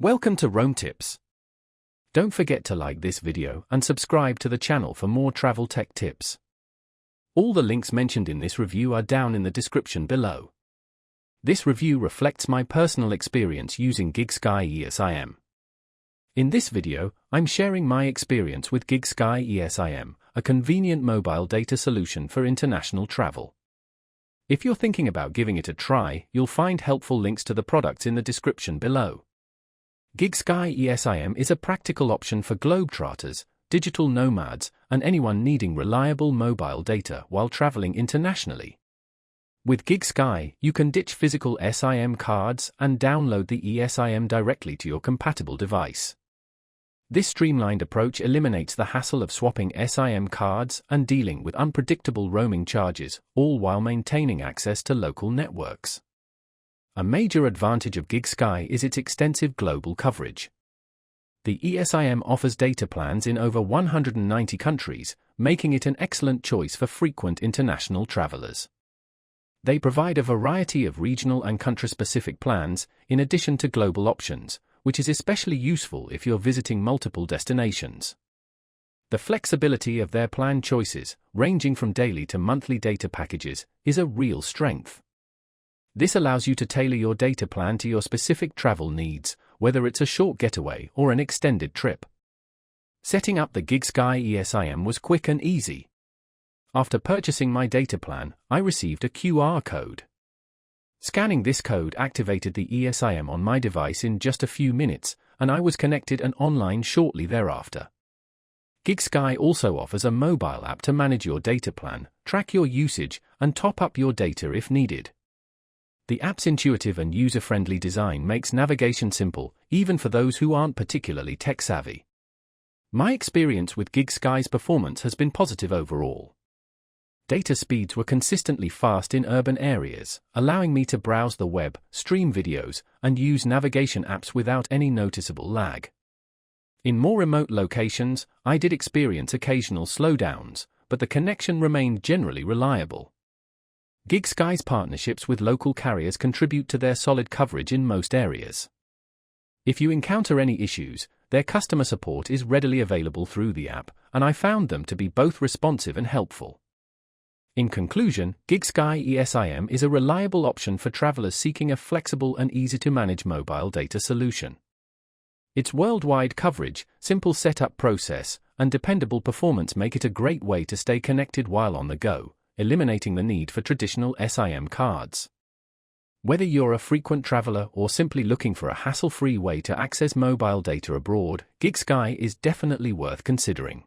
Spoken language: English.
Welcome to Rome Tips. Don't forget to like this video and subscribe to the channel for more travel tech tips. All the links mentioned in this review are down in the description below. This review reflects my personal experience using GigSky eSIM. In this video, I'm sharing my experience with GigSky eSIM, a convenient mobile data solution for international travel. If you're thinking about giving it a try, you'll find helpful links to the products in the description below. GigSky eSIM is a practical option for globetrotters, digital nomads, and anyone needing reliable mobile data while traveling internationally. With GigSky, you can ditch physical SIM cards and download the eSIM directly to your compatible device. This streamlined approach eliminates the hassle of swapping SIM cards and dealing with unpredictable roaming charges, all while maintaining access to local networks. A major advantage of GigSky is its extensive global coverage. The eSIM offers data plans in over 190 countries, making it an excellent choice for frequent international travelers. They provide a variety of regional and country-specific plans, in addition to global options, which is especially useful if you're visiting multiple destinations. The flexibility of their plan choices, ranging from daily to monthly data packages, is a real strength. This allows you to tailor your data plan to your specific travel needs, whether it's a short getaway or an extended trip. Setting up the GigSky eSIM was quick and easy. After purchasing my data plan, I received a QR code. Scanning this code activated the eSIM on my device in just a few minutes, and I was connected and online shortly thereafter. GigSky also offers a mobile app to manage your data plan, track your usage, and top up your data if needed. The app's intuitive and user-friendly design makes navigation simple, even for those who aren't particularly tech-savvy. My experience with GigSky's performance has been positive overall. Data speeds were consistently fast in urban areas, allowing me to browse the web, stream videos, and use navigation apps without any noticeable lag. In more remote locations, I did experience occasional slowdowns, but the connection remained generally reliable. GigSky's partnerships with local carriers contribute to their solid coverage in most areas. If you encounter any issues, their customer support is readily available through the app, and I found them to be both responsive and helpful. In conclusion, GigSky eSIM is a reliable option for travelers seeking a flexible and easy-to-manage mobile data solution. Its worldwide coverage, simple setup process, and dependable performance make it a great way to stay connected while on the go, eliminating the need for traditional SIM cards. Whether you're a frequent traveler or simply looking for a hassle-free way to access mobile data abroad, GigSky is definitely worth considering.